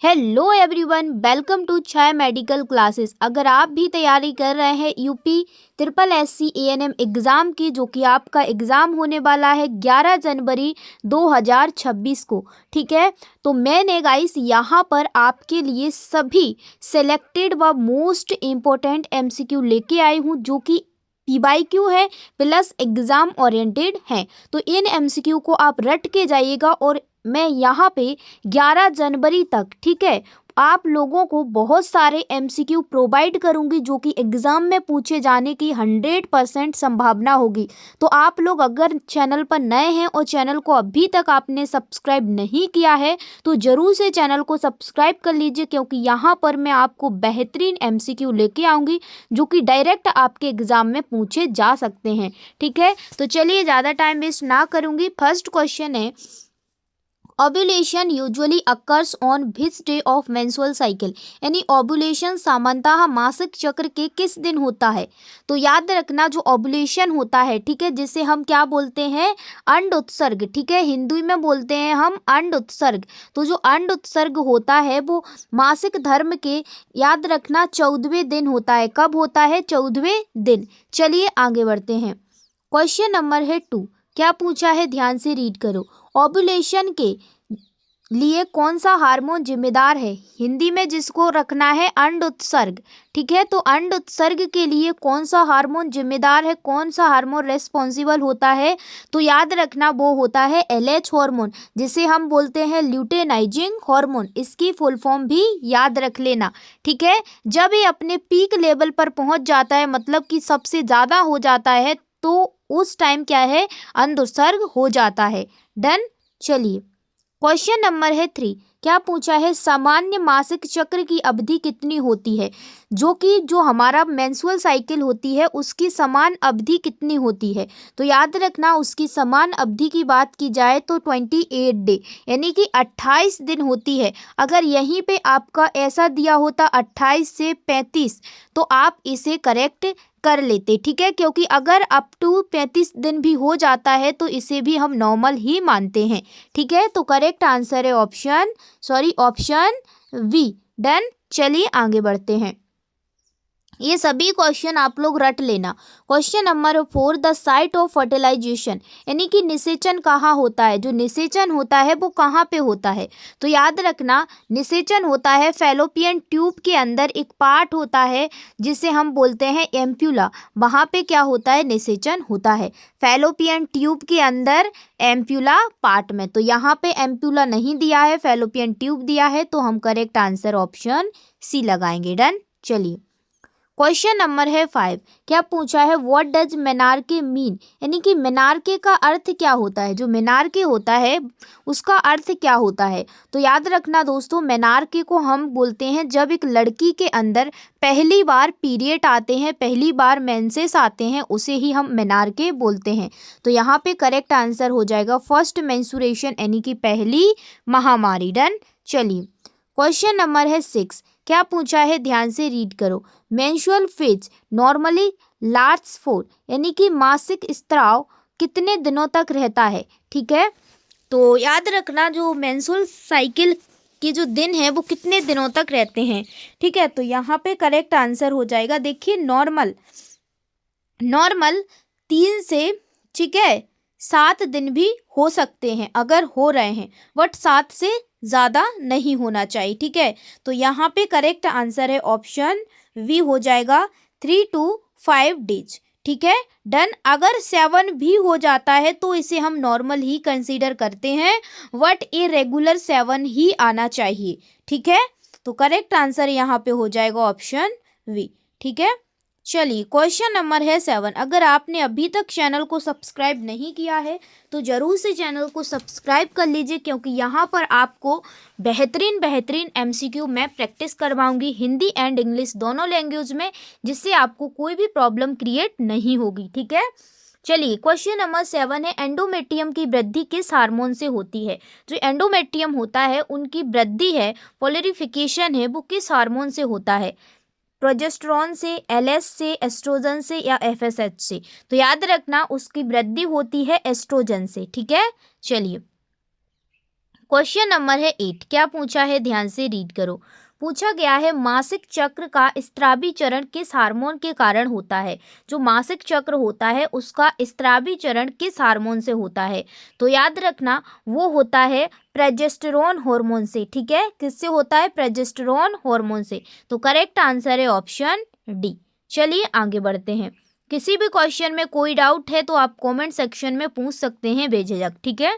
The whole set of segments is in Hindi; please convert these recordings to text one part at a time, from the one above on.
Hello everyone, welcome to Chhaya medical classes. अगर आप भी तैयारी कर रहे हैं UP triple S C ANM exam की, जो कि आपका एग्ज़ाम होने वाला है 11 जनवरी 2026 को, ठीक है, तो मैंने गाइस यहाँ पर आपके लिए सभी सेलेक्टेड व मोस्ट इम्पोर्टेंट एमसीक्यू लेके आई हूँ, जो कि पीवाईक्यू है प्लस एग्ज़ाम ओरिएंटेड है। तो इन एमसीक्यू को आप रट के जाइएगा और मैं यहाँ पे 11 जनवरी तक, ठीक है, आप लोगों को बहुत सारे एमसीक्यू प्रोवाइड करूँगी, जो कि एग्ज़ाम में पूछे जाने की 100% संभावना होगी। तो आप लोग अगर चैनल पर नए हैं और चैनल को अभी तक आपने सब्सक्राइब नहीं किया है तो ज़रूर से चैनल को सब्सक्राइब कर लीजिए, क्योंकि यहाँ पर मैं आपको बेहतरीन एमसीक्यू लेके आऊँगी जो कि डायरेक्ट आपके एग्ज़ाम में पूछे जा सकते हैं। ठीक है, तो चलिए ज़्यादा टाइम वेस्ट ना करूँगी। फर्स्ट क्वेश्चन है, ovulation usually occurs on which day of menstrual cycle, यानी ओव्यूलेशन सामान्यतः मासिक चक्र के किस दिन होता है। तो याद रखना, जो ओव्यूलेशन होता है, ठीक है, जिसे हम क्या बोलते हैं, अंड उत्सर्ग, ठीक है, हिंदी में बोलते हैं हम अंड उत्सर्ग। तो जो अंड उत्सर्ग होता है वो मासिक धर्म के, याद रखना, 14वें दिन होता है। कब होता है? 14वें दिन। चलिए आगे बढ़ते हैं। क्वेश्चन नंबर है 2, क्या पूछा है, ध्यान से रीड करो। ओव्यूलेशन के लिए कौन सा हार्मोन जिम्मेदार है, हिंदी में जिसको रखना है अंड उत्सर्ग, ठीक है। तो अंड उत्सर्ग के लिए कौन सा हार्मोन जिम्मेदार है, कौन सा हार्मोन रेस्पॉन्सिबल होता है, तो याद रखना वो होता है एलएच हार्मोन, जिसे हम बोलते हैं ल्यूटेनाइजिंग हार्मोन। इसकी फुल फॉर्म भी याद रख लेना, ठीक है। जब ये अपने पीक लेवल पर पहुंच जाता है, मतलब कि सबसे ज़्यादा हो जाता है, तो उस टाइम क्या है, अंड उत्सर्ग हो जाता है। डन। चलिए क्वेश्चन नंबर है 3, क्या पूछा है, सामान्य मासिक चक्र की अवधि कितनी होती है, जो हमारा मेंस्ट्रुअल साइकिल होती है उसकी समान अवधि कितनी होती है। तो याद रखना, उसकी समान अवधि की बात की जाए तो 28 डे, यानी कि 28 दिन होती है। अगर यहीं पे आपका ऐसा दिया होता 28 से 35, तो आप इसे करेक्ट कर लेते, ठीक है, क्योंकि अगर अप टू 35 दिन भी हो जाता है तो इसे भी हम नॉर्मल ही मानते हैं, ठीक है। तो करेक्ट आंसर है ऑप्शन वी। डन। चलिए आगे बढ़ते हैं। ये सभी क्वेश्चन आप लोग रट लेना। Question number 4, the site of fertilisation, यानी कि निषेचन कहाँ होता है, जो निषेचन होता है वो कहाँ पे होता है। तो याद रखना, निषेचन होता है फैलोपियन ट्यूब के अंदर एक पार्ट होता है जिसे हम बोलते हैं एम्प्यूला, वहाँ पे क्या होता है, निषेचन होता है फैलोपियन ट्यूब के अंदर, एम्प्यूला पार्ट में। तो यहाँ पे एम्प्यूला नहीं दिया है, फैलोपियन ट्यूब दिया है, तो हम करेक्ट आंसर ऑप्शन सी लगाएंगे। डन। चलिए क्वेश्चन नंबर है 5, क्या पूछा है, व्हाट डज मेनार्के मीन, यानी कि मेनार्के का अर्थ क्या होता है, जो मेनार्के होता है उसका अर्थ क्या होता है। तो याद रखना दोस्तों, मेनार्के को हम बोलते हैं जब एक लड़की के अंदर पहली बार पीरियड आते हैं, पहली बार मेंसेस आते हैं, उसे ही हम मेनार्के बोलते हैं। तो यहाँ पे करेक्ट आंसर हो जाएगा फर्स्ट मेंस्ट्रुएशन, यानी कि पहली महामारी। डन। चलिए क्वेश्चन नंबर है 6, क्या पूछा है, ध्यान से रीड करो। Menstrual phase normally lasts for, यानी कि मासिक स्त्राव कितने दिनों तक रहता है, ठीक है। तो याद रखना, जो मेंस्ट्रुअल साइकिल के जो दिन है वो कितने दिनों तक रहते हैं, ठीक है। तो यहाँ पे करेक्ट आंसर हो जाएगा, देखिए नॉर्मल 3 से, ठीक है, 7 दिन भी हो सकते हैं अगर हो रहे हैं, बट 7 से ज़्यादा नहीं होना चाहिए, ठीक है। तो यहाँ पे करेक्ट आंसर है ऑप्शन वी हो जाएगा 3 to 5 डेज, ठीक है। डन। अगर 7 भी हो जाता है तो इसे हम नॉर्मल ही कंसीडर करते हैं, बट ये रेगुलर 7 ही आना चाहिए, ठीक है। तो करेक्ट आंसर यहाँ पे हो जाएगा ऑप्शन वी, ठीक है। चलिए क्वेश्चन नंबर है 7, अगर आपने अभी तक चैनल को सब्सक्राइब नहीं किया है तो ज़रूर से चैनल को सब्सक्राइब कर लीजिए, क्योंकि यहाँ पर आपको बेहतरीन एमसीक्यू मैं प्रैक्टिस करवाऊंगी, हिंदी एंड इंग्लिश दोनों लैंग्वेज में, जिससे आपको कोई भी प्रॉब्लम क्रिएट नहीं होगी, ठीक है। चलिए क्वेश्चन नंबर 7 है, एंडोमेट्रियम की वृद्धि किस हार्मोन से होती है। जो एंडोमेट्रियम होता है उनकी वृद्धि है, पोलरिफिकेशन है, वो किस हार्मोन से होता है, प्रोजेस्टेरॉन से, एलएस से, एस्ट्रोजन से या एफएसएच से। तो याद रखना, उसकी वृद्धि होती है एस्ट्रोजन से, ठीक है। चलिए क्वेश्चन नंबर है 8। क्या पूछा है, ध्यान से रीड करो। पूछा गया है मासिक चक्र का स्त्रावी चरण किस हार्मोन के कारण होता है। जो मासिक चक्र होता है उसका स्त्रावी चरण किस हार्मोन से होता है। तो याद रखना वो होता है प्रोजेस्टेरोन हार्मोन से। ठीक है, किससे होता है, प्रोजेस्टेरोन हार्मोन से। तो करेक्ट आंसर है ऑप्शन डी। चलिए आगे बढ़ते हैं। किसी भी क्वेश्चन में कोई डाउट है तो आप कमेंट सेक्शन में पूछ सकते हैं बेझिझक। ठीक है,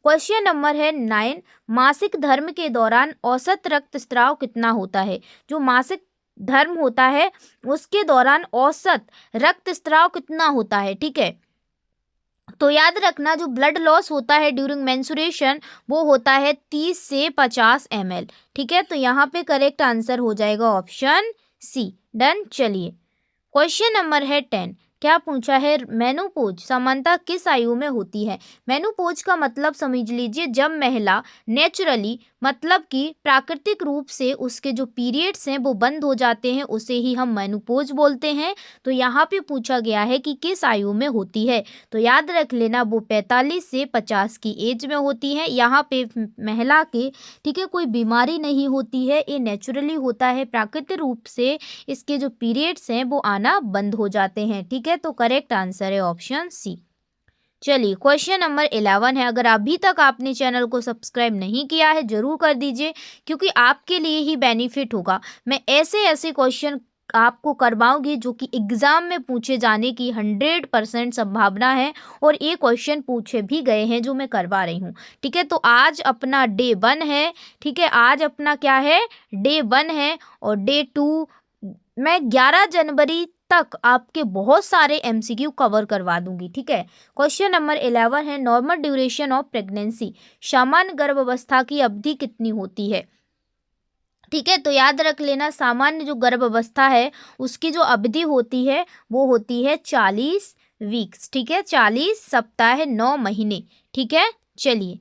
क्वेश्चन नंबर है 9। मासिक धर्म के दौरान औसत रक्तस्राव कितना होता है। जो मासिक धर्म होता है उसके दौरान औसत रक्तस्राव कितना होता है। ठीक है, तो याद रखना जो ब्लड लॉस होता है ड्यूरिंग मेंस्ट्रुएशन वो होता है 30 से 50 ml। ठीक है, तो यहाँ पे करेक्ट आंसर हो जाएगा ऑप्शन सी। डन। चलिए क्वेश्चन नंबर है 10। क्या पूछा है, मेनोपॉज सामान्यतः किस आयु में होती है। मेनोपॉज का मतलब समझ लीजिए जब महिला नेचुरली मतलब कि प्राकृतिक रूप से उसके जो पीरियड्स हैं वो बंद हो जाते हैं, उसे ही हम मेनोपॉज बोलते हैं। तो यहाँ पे पूछा गया है कि किस आयु में होती है। तो याद रख लेना वो 45 से 50 की एज में होती है। यहाँ पे महिला के, ठीक है, कोई बीमारी नहीं होती है, ये नेचुरली होता है, प्राकृतिक रूप से इसके जो पीरियड्स हैं वो आना बंद हो जाते हैं। ठीक है, तो करेक्ट आंसर है ऑप्शन सी। चलिए क्वेश्चन नंबर 11 है। अगर अभी तक आपने चैनल को सब्सक्राइब नहीं किया है जरूर कर दीजिए, क्योंकि आपके लिए ही बेनिफिट होगा। मैं ऐसे ऐसे क्वेश्चन आपको करवाऊंगी जो कि एग्जाम में पूछे जाने की 100% संभावना है, और ये क्वेश्चन पूछे भी गए हैं जो मैं करवा रही हूँ। ठीक है, तो आज अपना डे 1 है। ठीक है, आज अपना क्या है, डे 1 है, और डे 2 मैं 11 जनवरी तक आपके बहुत सारे एमसीक्यू कवर करवा दूंगी। ठीक है, क्वेश्चन नंबर 11 है नॉर्मल ड्यूरेशन ऑफ प्रेगनेंसी। सामान्य गर्भावस्था की अवधि कितनी होती है। ठीक है, तो याद रख लेना सामान्य जो गर्भावस्था है उसकी जो अवधि होती है वो होती है 40 वीक्स। ठीक है, 40 सप्ताह, 9 महीने। ठीक है, चलिए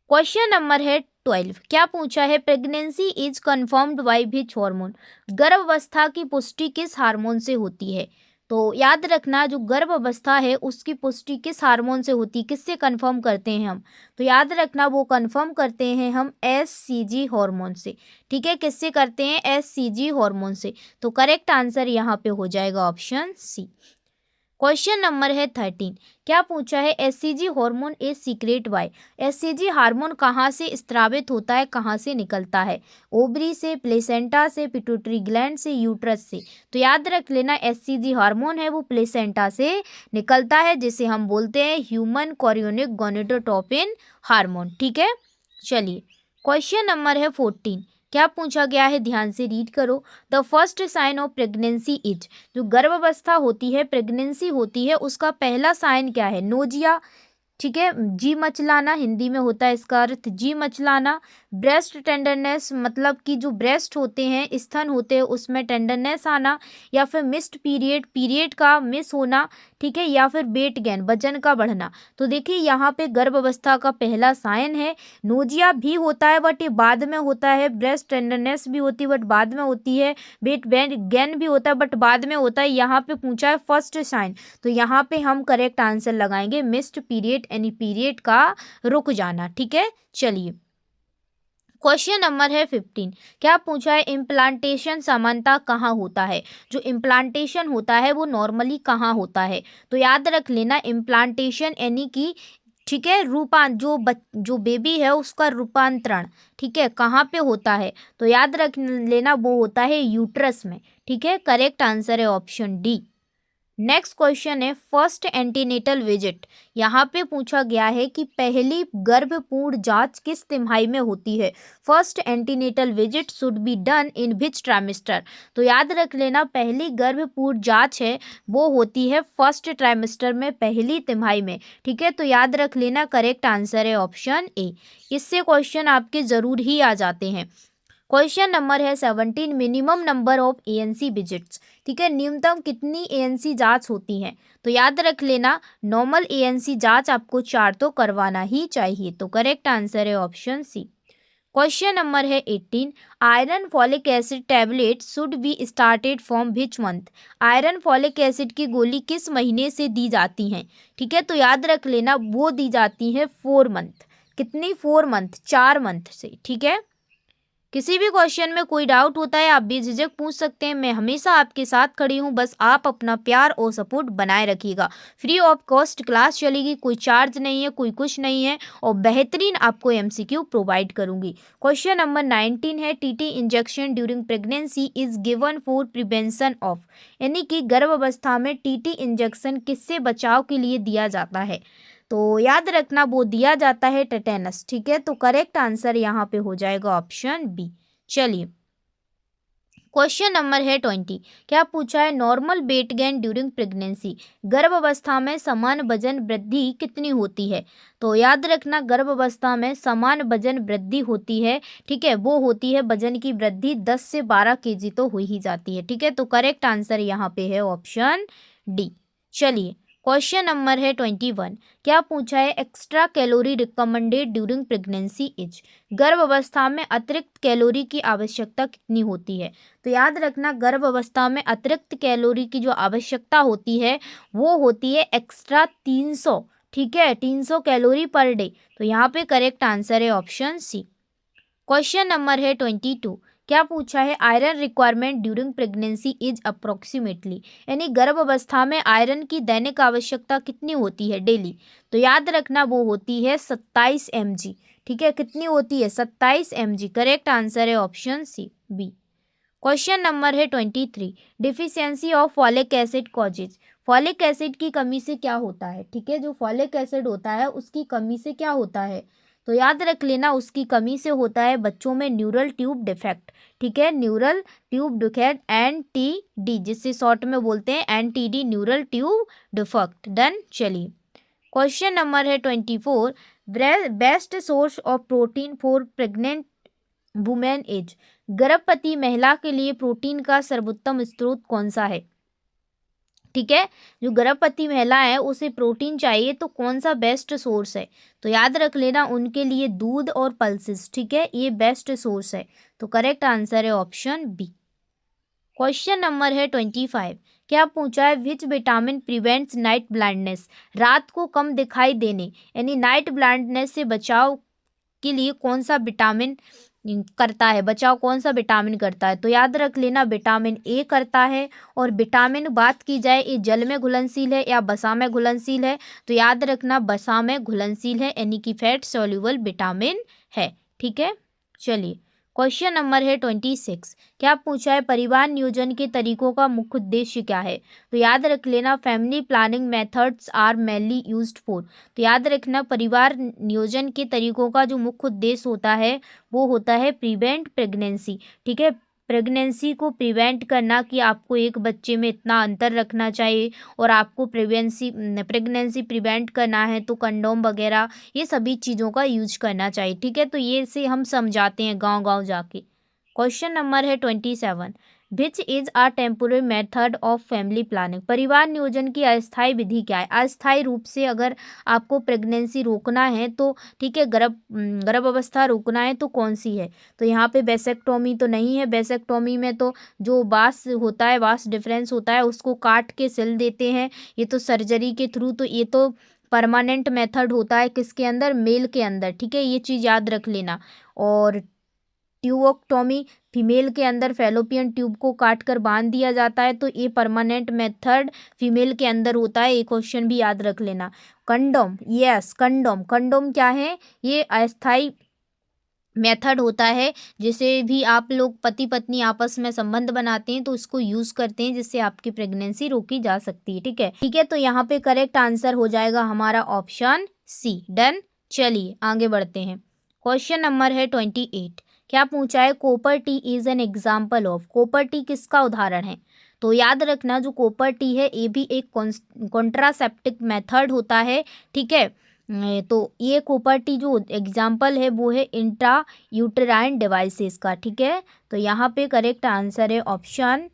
क्वेश्चन नंबर है 12। क्या पूछा है, pregnancy is confirmed by which hormone. गर्भावस्था की पुष्टि किस हार्मोन से होती है। तो याद रखना जो गर्भावस्था है उसकी पुष्टि किस हार्मोन से होती है, किससे कंफर्म करते हैं हम। तो याद रखना वो कंफर्म करते हैं हम एससीजी हार्मोन से। ठीक है, किससे करते हैं, एससीजी हार्मोन से। तो करेक्ट आंसर यहाँ पे हो जाएगा ऑप्शन सी। क्वेश्चन नंबर है 13। क्या पूछा है, SCG hormone is secrete by. SCG hormone कहाँ से स्त्रावित होता है, कहाँ से निकलता है। ओवरी से, प्लेसेंटा से, पिट्यूटरी ग्लैंड से, यूट्रस से। तो याद रख लेना एससीजी हार्मोन है वो प्लेसेंटा से निकलता है, जिसे हम बोलते हैं ह्यूमन कोरियोनिक गोनेडोट्रोपिन हार्मोन। ठीक है, चलिए क्वेश्चन नंबर है 14। क्या पूछा गया है, ध्यान से रीड करो। The first sign of pregnancy is. जो गर्भावस्था होती है, प्रेगनेंसी होती है, उसका पहला साइन क्या है, नोजिया। ठीक है, जी मचलाना हिंदी में होता है इसका अर्थ, जी मचलाना। ब्रेस्ट टेंडरनेस मतलब कि जो ब्रेस्ट होते हैं, स्तन होते हैं, उसमें टेंडरनेस आना, या फिर मिस्ड पीरियड, पीरियड का मिस होना। ठीक है, या फिर वेट गेन, वजन का बढ़ना। तो देखिए यहाँ पे गर्भावस्था का पहला साइन है। नोजिया भी होता है बट ये बाद में होता है, ब्रेस्ट टेंडरनेस भी होती है बट बाद में होती है, वेट गेन भी होता है बट बाद में होता है। यहाँ पे पूछा है फर्स्ट साइन, तो यहाँ पे हम करेक्ट आंसर लगाएंगे मिस्ड पीरियड, यानी पीरियड का रुक जाना। ठीक है, चलिए क्वेश्चन नंबर है 15। क्या पूछा है, इम्प्लांटेशन सामान्यतः कहाँ होता है। जो इम्प्लांटेशन होता है वो नॉर्मली कहाँ होता है। तो याद रख लेना इम्प्लांटेशन यानी कि, ठीक है, जो बेबी है उसका रूपांतरण, ठीक है, कहाँ पे होता है। तो याद रख लेना वो होता है यूट्रस में। ठीक है, करेक्ट आंसर है ऑप्शन डी। नेक्स्ट क्वेश्चन है फर्स्ट एंटीनेटल विजिट। यहाँ पे पूछा गया है कि पहली गर्भपूर्ण जांच किस तिमाही में होती है। First antenatal visit should be done in which trimester. तो याद रख लेना पहली गर्भपूर्ण जांच है वो होती है फर्स्ट ट्राइमेस्टर में, पहली तिमाही में। ठीक है, तो याद रख लेना करेक्ट आंसर है ऑप्शन ए। इससे क्वेश्चन आपके जरूर ही आ जाते हैं। क्वेश्चन नंबर है 17। Minimum number of ANC visits. ठीक है, न्यूनतम कितनी एएनसी जांच होती हैं। तो याद रख लेना नॉर्मल एएनसी जांच आपको 4 तो करवाना ही चाहिए। तो करेक्ट आंसर है ऑप्शन सी। क्वेश्चन नंबर है 18। Iron folic acid tablet should be started from which month. Iron folic acid की गोली किस महीने से दी जाती हैं। ठीक है, तो याद रख लेना वो दी जाती है 4 मंथ। कितनी 4 मंथ, 4 मंथ से। ठीक है, किसी भी क्वेश्चन में कोई डाउट होता है आप बेझिझक पूछ सकते हैं, मैं हमेशा आपके साथ खड़ी हूँ, बस आप अपना प्यार और सपोर्ट बनाए रखिएगा। फ्री ऑफ कॉस्ट क्लास चलेगी, कोई चार्ज नहीं है, कोई कुछ नहीं है, और बेहतरीन आपको एमसीक्यू प्रोवाइड करूंगी। क्वेश्चन नंबर 19 है, TT injection during pregnancy is given for prevention of, यानी कि गर्भावस्था में टीटी इंजेक्शन किससे बचाव के लिए दिया जाता है? तो याद रखना वो दिया जाता है टेटेनस। ठीक है, तो करेक्ट आंसर यहाँ पे हो जाएगा ऑप्शन बी। चलिए, क्वेश्चन नंबर है 20, क्या पूछा है? Normal weight gain during pregnancy, गर्भावस्था में समान वजन वृद्धि कितनी होती है? तो याद रखना गर्भावस्था में समान वजन वृद्धि होती है। ठीक है, वो होती है वजन की वृद्धि 10 से 12 केजी तो हो ही जाती है। ठीक है, तो करेक्ट आंसर यहाँ पे है ऑप्शन डी। चलिए, क्वेश्चन नंबर है 21, क्या पूछा है? Extra calorie recommended during pregnancy is, गर्भावस्था में अतिरिक्त कैलोरी की आवश्यकता कितनी होती है? तो याद रखना गर्भावस्था में अतिरिक्त कैलोरी की जो आवश्यकता होती है वो होती है एक्स्ट्रा 300। ठीक है, 300 कैलोरी पर डे। तो यहाँ पे करेक्ट आंसर है ऑप्शन सी। क्वेश्चन नंबर है 22, क्या पूछा है? Iron requirement during pregnancy is approximately, यानी गर्भावस्था में आयरन की दैनिक आवश्यकता कितनी होती है डेली? तो याद रखना वो होती है 27 mg। ठीक है, कितनी होती है? 27 mg। करेक्ट आंसर है option C B. Question number है 23, deficiency of folic acid causes, folic acid की कमी से क्या होता है? ठीक है, जो फॉलिक एसिड होता है उसकी कमी से क्या होता है? तो याद रख लेना उसकी कमी से होता है बच्चों में न्यूरल ट्यूब डिफेक्ट। ठीक है, न्यूरल ट्यूब डिफेक्ट, NTD, जिससे शॉर्ट में बोलते हैं NTD, neural tube defect. Done. चलिए, क्वेश्चन नंबर है 24, best source of protein for pregnant women is, गर्भवती महिला के लिए प्रोटीन का सर्वोत्तम स्रोत कौन सा है? ठीक है, जो गर्भवती महिला है उसे प्रोटीन चाहिए तो कौन सा बेस्ट सोर्स है? तो याद रख लेना उनके लिए दूध और पल्सेस। ठीक है, ये बेस्ट सोर्स है। तो करेक्ट आंसर है ऑप्शन बी। क्वेश्चन नंबर है 25, क्या पूछा है? Which vitamin prevents night blindness, रात को कम दिखाई देने यानी नाइट ब्लाइंडनेस से बचाव के लिए कौन सा विटामिन करता है? बचाव कौन सा विटामिन करता है? तो याद रख लेना विटामिन ए करता है। और विटामिन बात की जाए ये जल में घुलनशील है या वसा में घुलनशील है? तो याद रखना वसा में घुलनशील है, यानी कि फैट सॉल्युबल विटामिन है। ठीक है, चलिए, क्वेश्चन नंबर है 26, क्या पूछा है? परिवार नियोजन के तरीकों का मुख्य उद्देश्य क्या है? तो याद रख लेना family planning methods are mainly used for, तो याद रखना परिवार नियोजन के तरीकों का जो मुख्य उद्देश्य होता है वो होता है प्रिवेंट प्रेगनेंसी। ठीक है, प्रेगनेंसी को प्रिवेंट करना कि आपको एक बच्चे में इतना अंतर रखना चाहिए, और आपको प्रेगनेंसी प्रिवेंट करना है तो कंडोम वगैरह ये सभी चीज़ों का यूज करना चाहिए। ठीक है, तो ये से हम समझाते हैं गांव गांव जाके। क्वेश्चन नंबर है 27, which is a temporary method of family planning, परिवार नियोजन की अस्थायी विधि क्या है? अस्थायी रूप से अगर आपको प्रेगनेंसी रोकना है तो ठीक है, गर्भावस्था रोकना है तो कौन सी है? तो यहाँ पे वेसेक्टोमी तो नहीं है, वेसेक्टोमी में तो जो वास होता है, वास डिफरेंस होता है उसको काट के सिल देते हैं, ये तो सर्जरी के थ्रू, तो ये तो परमानेंट मेथड होता है किसके अंदर? मेल के अंदर। ठीक है, ये चीज़ याद रख लेना। और ट्यूबोक्टोमी, फीमेल के अंदर फैलोपियन ट्यूब को काट कर बांध दिया जाता है, तो ये परमानेंट मेथड फीमेल के अंदर होता है। ये क्वेश्चन भी याद रख लेना। कंडोम, यस कंडोम, कंडोम क्या है? ये अस्थाई मेथड होता है, जिसे भी आप लोग पति पत्नी आपस में संबंध बनाते हैं तो इसको यूज़ करते हैं, जिससे आपकी प्रेगनेंसी रोकी जा सकती है। ठीक है, ठीक है, तो यहाँ पे करेक्ट आंसर हो जाएगा हमारा ऑप्शन सी। डन। चलिए, आगे बढ़ते हैं। क्वेश्चन नंबर है 28, क्या पूछा है? Copper T is an example of, copper T किसका उदाहरण है? तो याद रखना जो कॉपर टी है ये भी एक कॉन्ट्रासेप्टिक मेथड होता है। ठीक है, तो ये कॉपर टी जो एग्जाम्पल है वो है इंट्रा यूटेराइन डिवाइसेस का। ठीक है, तो यहाँ पे करेक्ट आंसर है ऑप्शन,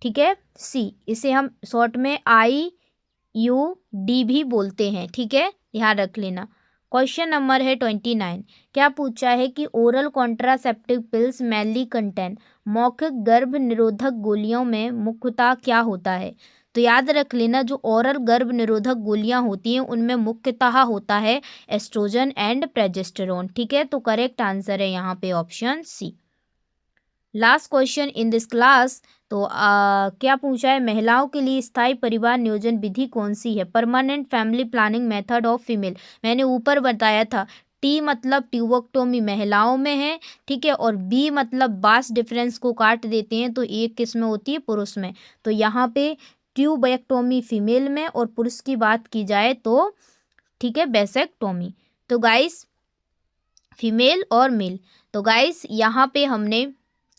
ठीक है, सी। इसे हम शॉर्ट में IUD भी बोलते हैं। ठीक है, ध्यान रख लेना। क्वेश्चन नंबर है 29, क्या पूछा है कि oral contraceptive pills mainly contain, मौखिक गर्भ निरोधक गोलियों में मुख्यतः क्या होता है? तो याद रख लेना, जो ओरल गर्भ निरोधक गोलियां होती हैं उनमें मुख्यतः होता है एस्ट्रोजन एंड प्रोजेस्टेरोन। ठीक है, तो करेक्ट आंसर है यहाँ पे option C. Last question in this class. तो क्या पूछा है, महिलाओं के लिए स्थायी परिवार नियोजन विधि कौन सी है? Permanent family planning method of female. मैंने ऊपर बताया था, टी मतलब ट्यूबोक्टोमी महिलाओं में है, ठीक है, और बी मतलब बास डिफरेंस को काट देते हैं, तो एक किस में होती है, पुरुष में। तो यहाँ पे ट्यूबेक्टोमी फीमेल में, और पुरुष की बात की जाए तो ठीक है बेसेक्टोमी। तो गाइस फीमेल और मेल। तो गाइस यहाँ पे हमने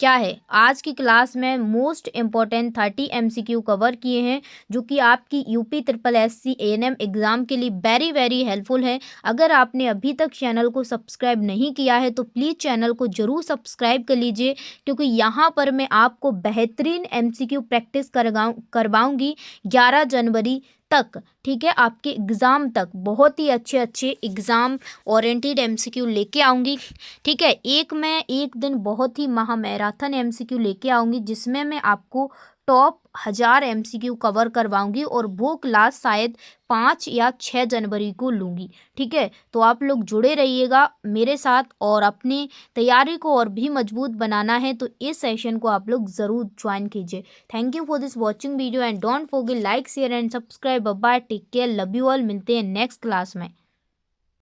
क्या है, आज की क्लास में मोस्ट इम्पॉर्टेंट 30 MCQ कवर किए हैं, जो कि आपकी UP triple SC A&M exam के लिए वेरी वेरी हेल्पफुल है। अगर आपने अभी तक चैनल को सब्सक्राइब नहीं किया है तो प्लीज़ चैनल को ज़रूर सब्सक्राइब कर लीजिए, क्योंकि यहाँ पर मैं आपको बेहतरीन MCQ प्रैक्टिस करवाऊँगी 11 जनवरी तक। ठीक है, आपके एग्ज़ाम तक बहुत ही अच्छे अच्छे एग्ज़ाम ओरिएंटेड MCQ लेके आऊँगी। ठीक है, मैं एक दिन बहुत ही महामैराथन MCQ लेके आऊँगी, जिसमें मैं आपको टॉप 1000 MCQ कवर करवाऊँगी, और वो क्लास शायद 5 या 6 जनवरी को लूँगी। ठीक है, तो आप लोग जुड़े रहिएगा मेरे साथ, और अपनी तैयारी को और भी मजबूत बनाना है तो इस सेशन को आप लोग ज़रूर ज्वाइन कीजिए। Thank you for this watching video and don't forget like share and subscribe. Bye, take care, love you all, मिलते हैं नेक्स्ट क्लास में।